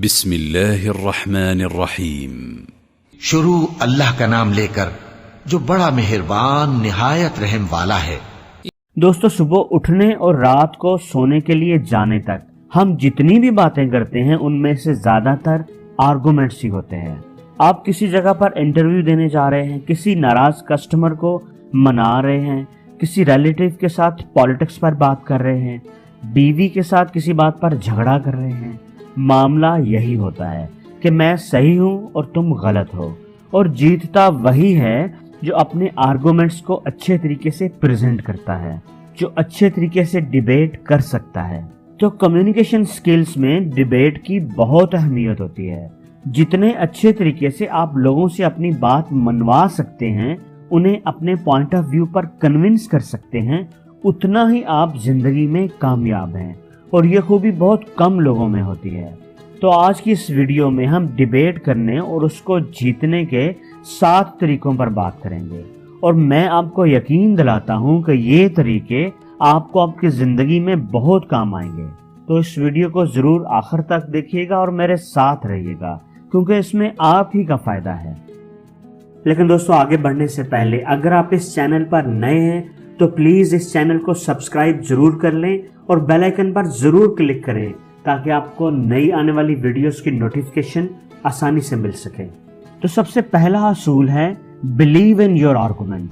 बिस्मिल्लाहिर्रहमानिर्रहीम। शुरू अल्लाह का नाम लेकर जो बड़ा मेहरबान निहायत रहम वाला है। दोस्तों, सुबह उठने और रात को सोने के लिए जाने तक हम जितनी भी बातें करते हैं उनमें से ज्यादातर आर्गुमेंट्स ही होते हैं। आप किसी जगह पर इंटरव्यू देने जा रहे हैं, किसी नाराज कस्टमर को मना रहे हैं, किसी रिलेटिव के साथ पॉलिटिक्स पर बात कर रहे हैं, बीवी के साथ किसी बात पर झगड़ा कर रहे हैं। मामला यही होता है कि मैं सही हूं और तुम गलत हो, और जीतता वही है जो अपने आर्गुमेंट्स को अच्छे तरीके से प्रेजेंट करता है, जो अच्छे तरीके से डिबेट कर सकता है। तो कम्युनिकेशन स्किल्स में डिबेट की बहुत अहमियत होती है। जितने अच्छे तरीके से आप लोगों से अपनी बात मनवा सकते हैं, उन्हें अपने पॉइंट ऑफ व्यू पर कन्विंस कर सकते हैं, उतना ही आप जिंदगी में कामयाब हैं, और ये खूबी बहुत कम लोगों में होती है। तो आज की इस वीडियो में हम डिबेट करने और उसको जीतने के 7 तरीकों पर बात करेंगे, और मैं आपको यकीन दिलाता हूं कि ये तरीके आपको आपकी जिंदगी में बहुत काम आएंगे। तो इस वीडियो को जरूर आखिर तक देखिएगा और मेरे साथ रहिएगा, क्योंकि इसमें आप ही का फायदा है। लेकिन दोस्तों, आगे बढ़ने से पहले अगर आप इस चैनल पर नए हैं तो प्लीज इस चैनल को सब्सक्राइब जरूर कर लें और बेल आइकन पर जरूर क्लिक करें, ताकि आपको नई आने वाली वीडियोस की नोटिफिकेशन आसानी से मिल सके। तो सबसे पहला असूल है बिलीव इन योर आर्गुमेंट।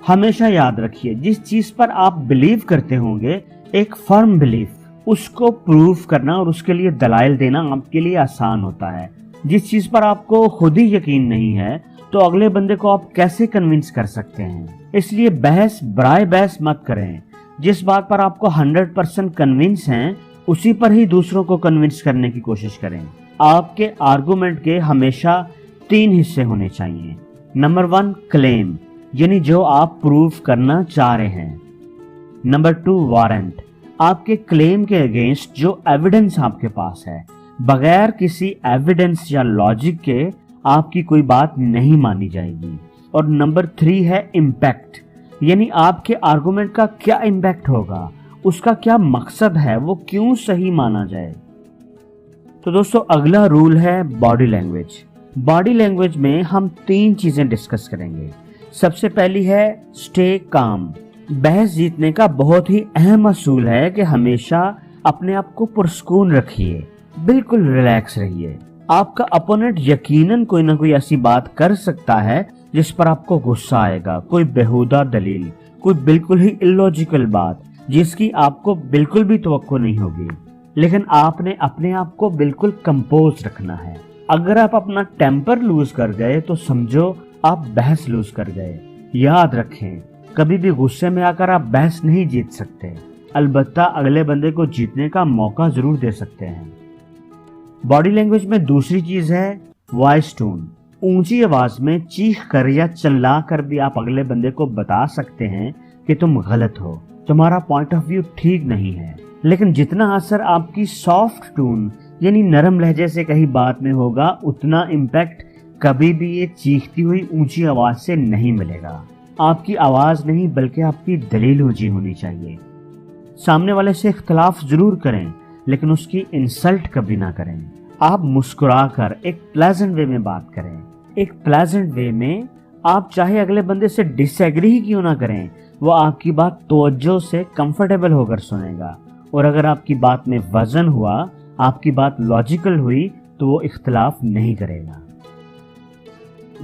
हमेशा याद रखिए, जिस चीज पर आप बिलीव करते होंगे, एक फर्म बिलीफ, उसको प्रूव करना और उसके लिए दलाइल देना आपके लिए आसान होता है। जिस चीज पर आपको खुद ही यकीन नहीं है, तो अगले बंदे को आप कैसे कन्विंस कर सकते हैं? इसलिए बहस बराए बहस मत करें। जिस बात पर आपको 100% कन्विंस हैं, उसी पर ही दूसरों को कन्विंस करने की कोशिश करें। आपके आर्गुमेंट के हमेशा 3 हिस्से होने चाहिए। नंबर 1 क्लेम, यानी जो आप प्रूव करना चाह रहे हैं। नंबर 2 वारंट, आपके क्लेम के अगेंस्ट जो एविडेंस आपके पास है, बगैर किसी एविडेंस या लॉजिक के आपकी कोई बात नहीं मानी जाएगी। और नंबर 3 है इम्पैक्ट, यानी आपके आर्गुमेंट का क्या इम्पैक्ट होगा, उसका क्या मकसद है, वो क्यों सही माना जाए। तो दोस्तों, अगला रूल है बॉडी लैंग्वेज। बॉडी लैंग्वेज में हम 3 चीजें डिस्कस करेंगे। सबसे पहली है स्टे काम। बहस जीतने का बहुत ही अहम असूल है कि हमेशा अपने आप को पुरस्कून रखिए, बिल्कुल रिलैक्स रहिए। आपका अपोनेंट यकीनन कोई ना कोई ऐसी बात कर सकता है जिस पर आपको गुस्सा आएगा, कोई बेहुदा दलील, कोई बिल्कुल ही इलॉजिकल बात जिसकी आपको बिल्कुल भी तवक्को नहीं होगी। लेकिन आपने अपने आप को बिल्कुल कंपोज रखना है। अगर आप अपना टेम्पर लूज कर गए तो समझो आप बहस लूज कर गए। याद रखें, कभी भी गुस्से में आकर आप बहस नहीं जीत सकते, अलबत्ता अगले बंदे को जीतने का मौका जरूर दे सकते हैं। बॉडी लैंग्वेज में दूसरी चीज है वॉइस टोन। ऊंची आवाज में चीख कर या चिल्ला कर भी आप अगले बंदे को बता सकते हैं कि तुम गलत हो, तुम्हारा पॉइंट ऑफ व्यू ठीक नहीं है। लेकिन जितना असर आपकी सॉफ्ट टोन यानी नरम लहजे से कही बात में होगा, उतना इम्पैक्ट कभी भी ये चीखती हुई ऊंची आवाज से नहीं मिलेगा। आपकी आवाज नहीं बल्कि आपकी दलील ऊंची होनी चाहिए। सामने वाले से इख्तलाफ जरूर करें, लेकिन उसकी इंसल्ट कभी ना करें। आप मुस्कुरा कर एक प्लेजेंट वे में बात करें। एक प्लेजेंट वे में आप चाहे अगले बंदे से डिसएग्री ही क्यों ना करें, वो आपकी बात तवज्जो से कंफर्टेबल होकर सुनेगा, और अगर आपकी बात में वजन हुआ, आपकी बात लॉजिकल हुई, तो वो इख्तलाफ नहीं करेगा।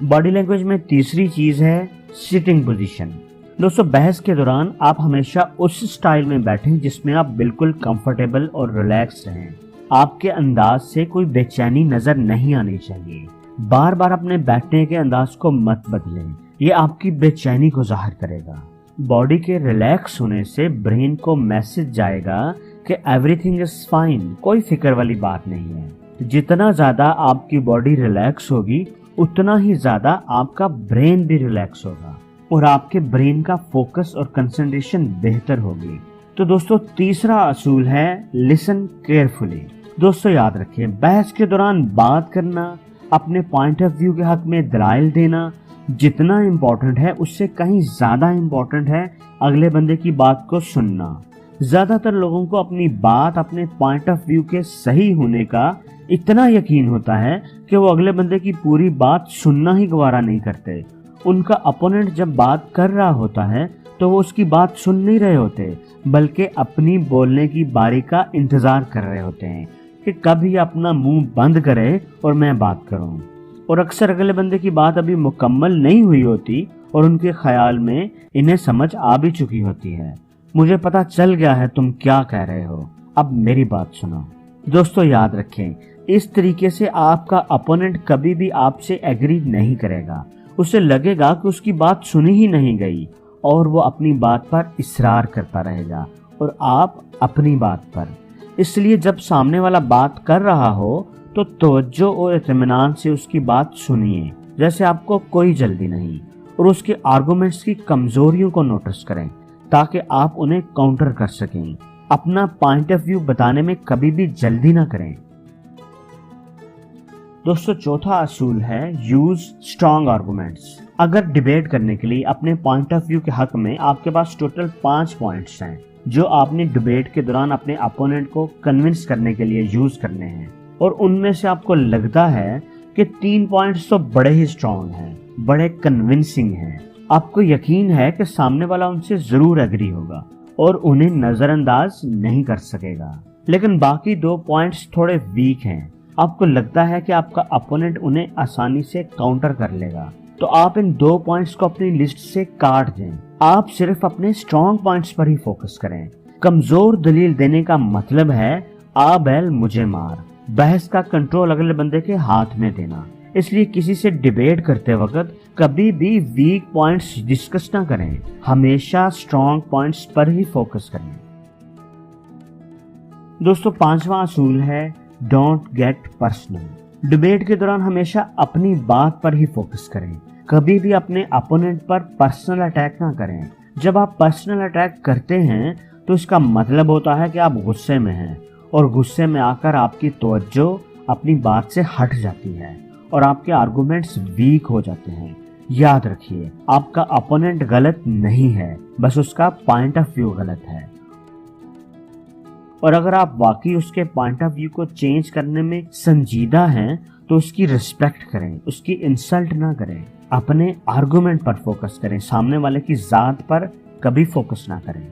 बॉडी लैंग्वेज में तीसरी चीज है सिटिंग पोजीशन। दोस्तों, बहस के दौरान आप हमेशा उस स्टाइल में बैठें जिसमें आप बिल्कुल कंफर्टेबल और रिलैक्स रहें। आपके अंदाज से कोई बेचैनी नजर नहीं आनी चाहिए। बार बार अपने बैठने के अंदाज को मत बदलें, ये आपकी बेचैनी को जाहिर करेगा। बॉडी के रिलैक्स होने से ब्रेन को मैसेज जाएगा कि एवरीथिंग इज फाइन, कोई फिक्र वाली बात नहीं है। जितना ज्यादा आपकी बॉडी रिलैक्स होगी, उतना ही ज्यादा आपका ब्रेन भी रिलैक्स होगा, और आपके ब्रेन का फोकस और कंसंट्रेशन बेहतर होगी। तो दोस्तों, तीसरा असूल है लिसन केयरफुली। दोस्तों, याद रखिए, बहस के दौरान बात करना, अपने पॉइंट ऑफ व्यू के हक में दलाइल देना जितना इम्पोर्टेंट है, उससे कहीं ज्यादा इम्पोर्टेंट है अगले बंदे की बात को सुनना। ज्यादातर लोगों को अपनी बात, अपने पॉइंट ऑफ व्यू के सही होने का इतना यकीन होता है कि वो अगले बंदे की पूरी बात सुनना ही गवारा नहीं करते। उनका अपोनेंट जब बात कर रहा होता है तो वो उसकी बात सुन नहीं रहे होते, बल्कि अपनी बोलने की बारी का इंतजार कर रहे होते हैं कि कब ये अपना मुंह बंद करे और मैं बात करूं। और अक्सर अगले बंदे की बात अभी मुकम्मल नहीं हुई होती और उनके ख्याल में इन्हें समझ आ भी चुकी होती है। मुझे पता चल गया है तुम क्या कह रहे हो, अब मेरी बात सुनो। दोस्तों याद रखें, इस तरीके से आपका अपोनेंट कभी भी आपसे एग्री नहीं करेगा। उसे लगेगा कि उसकी बात सुनी ही नहीं गई और वो अपनी बात पर इसरार करता रहेगा और आप अपनी बात पर। इसलिए जब सामने वाला बात कर रहा हो तो तवज्जो और इत्मीनान से उसकी बात सुनिए, जैसे आपको कोई जल्दी नहीं, और उसके आर्गुमेंट्स की कमजोरियों को नोटिस करें ताकि आप उन्हें काउंटर कर सकें। अपना पॉइंट ऑफ व्यू बताने में कभी भी जल्दी ना करें। दोस्तों चौथा असूल है यूज स्ट्रॉन्ग आर्गुमेंट्स। अगर डिबेट करने के लिए अपने पॉइंट ऑफ व्यू के हक में आपके पास टोटल 5 पॉइंट्स हैं जो आपने डिबेट के दौरान अपने अपोनेंट को कन्विंस करने के लिए यूज करने हैं, और उनमें से आपको लगता है कि 3 पॉइंट्स तो बड़े ही स्ट्रॉन्ग हैं, बड़े कन्विंसिंग हैं, आपको यकीन है कि सामने वाला उनसे जरूर एग्री होगा और उन्हें नजरअंदाज नहीं कर सकेगा, लेकिन बाकी 2 पॉइंट्स थोड़े वीक हैं, आपको लगता है कि आपका अपोनेंट उन्हें आसानी से काउंटर कर लेगा, तो आप इन 2 पॉइंट्स को अपनी लिस्ट से काट दें। आप सिर्फ अपने स्ट्रॉन्ग पॉइंट्स पर ही फोकस करें। कमजोर दलील देने का मतलब है आ बैल मुझे मार, बहस का कंट्रोल अगले बंदे के हाथ में देना। इसलिए किसी से डिबेट करते वक्त कभी भी वीक पॉइंट्स डिस्कस ना करें, हमेशा स्ट्रॉन्ग पॉइंट्स पर ही फोकस करें। दोस्तों 5वां असूल है डोंट गेट पर्सनल। डिबेट के दौरान हमेशा अपनी बात पर ही फोकस करें, कभी भी अपने अपोनेंट पर पर्सनल अटैक ना करें। जब आप पर्सनल अटैक करते हैं तो इसका मतलब होता है कि आप गुस्से में हैं, और गुस्से में आकर आपकी तवज्जो अपनी बात से हट जाती है और आपके आर्गुमेंट्स वीक हो जाते हैं। याद रखिए, आपका अपोनेंट गलत नहीं है, बस उसका पॉइंट ऑफ व्यू गलत है, और अगर आप वाकई उसके पॉइंट ऑफ व्यू को चेंज करने में संजीदा हैं तो उसकी रिस्पेक्ट करें, उसकी इंसल्ट ना करें, अपने आर्गुमेंट पर फोकस करें, सामने वाले की जात पर कभी फोकस ना करें।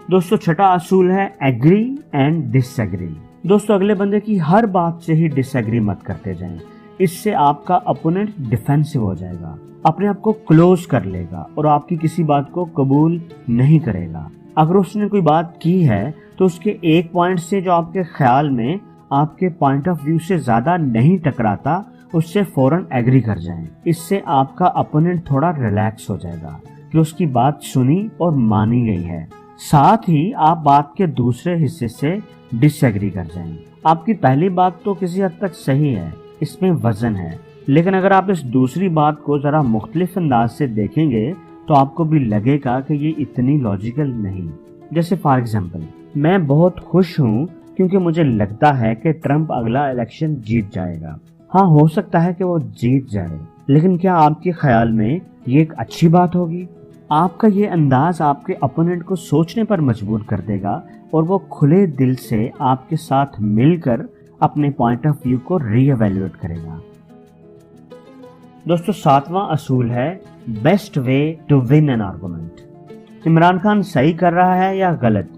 दोस्तों 6वां असूल है एग्री एंड डिसएग्री। दोस्तों अगले बंदे की हर बात से ही डिसएग्री मत करते जाएं, इससे आपका अपोनेंट डिफेंसिव हो जाएगा, अपने आप को क्लोज कर लेगा और आपकी किसी बात को कबूल नहीं करेगा। अगर उसने कोई बात की है तो उसके एक पॉइंट से जो आपके ख्याल में आपके पॉइंट ऑफ व्यू से ज्यादा नहीं टकराता, उससे फौरन एग्री कर जाएं। इससे आपका अपोनेंट थोड़ा रिलैक्स हो जाएगा कि उसकी बात सुनी और मानी गई है। साथ ही आप बात के दूसरे हिस्से से डिसएग्री कर जाएं। आपकी पहली बात तो किसी हद तक सही है, इसमें वजन है, लेकिन अगर आप इस दूसरी बात को जरा मुख्तलिफ अंदाज से देखेंगे तो आपको भी लगेगा कि ये इतनी लॉजिकल नहीं। जैसे फॉर एग्जाम्पल, मैं बहुत खुश हूँ क्योंकि मुझे लगता है कि ट्रम्प अगला इलेक्शन जीत जाएगा। हाँ, हो सकता है कि वो जीत जाए, लेकिन क्या आपके ख्याल में ये एक अच्छी बात होगी? आपका ये अंदाज आपके अपोनेंट को सोचने पर मजबूर कर देगा और वो खुले दिल से आपके साथ मिलकर अपने पॉइंट ऑफ व्यू को रीएवैल्यूएट करेगा। दोस्तों 7वां असूल है best way to win an argument. Imran Khan सही कर रहा है या गलत?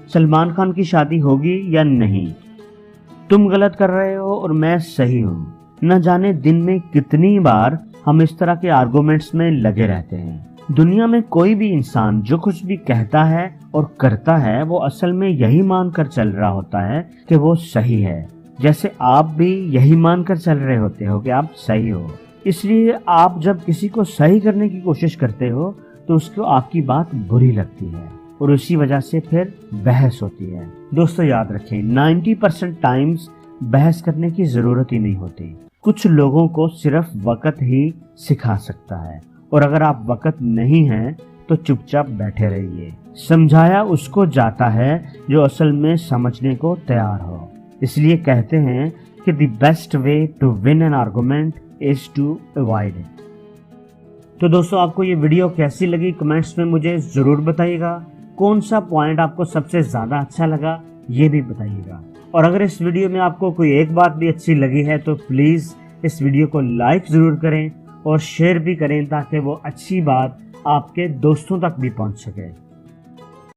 सलमान खान की शादी होगी या नहीं? तुम गलत कर रहे हो और मैं सही हूँ। न जाने दिन में कितनी बार हम इस तरह के आर्गुमेंट्स में लगे रहते हैं। दुनिया में कोई भी इंसान जो कुछ भी कहता है और करता है वो असल में यही मानकर चल रहा होता है कि वो सही है, जैसे आप भी यही मानकर चल रहे होते हो कि आप सही हो। इसलिए आप जब किसी को सही करने की कोशिश करते हो तो उसको आपकी बात बुरी लगती है और उसी वजह से फिर बहस होती है। दोस्तों याद रखें, 90% टाइम्स बहस करने की जरूरत ही नहीं होती। कुछ लोगों को सिर्फ वक्त ही सिखा सकता है, और अगर आप वक्त नहीं हैं तो चुपचाप बैठे रहिए। समझाया उसको जाता है जो असल में समझने को तैयार हो। इसलिए कहते हैं कि the best way to win an argument is to avoid it. तो दोस्तों आपको ये वीडियो कैसी लगी कमेंट्स में मुझे जरूर बताइएगा। कौन सा पॉइंट आपको सबसे ज्यादा अच्छा लगा ये भी बताइएगा। اور اگر اس ویڈیو میں آپ کو کوئی ایک بات بھی اچھی لگی ہے تو پلیز اس ویڈیو کو لائک ضرور کریں اور شیئر بھی کریں تاکہ وہ اچھی بات آپ کے دوستوں تک بھی پہنچ سکے۔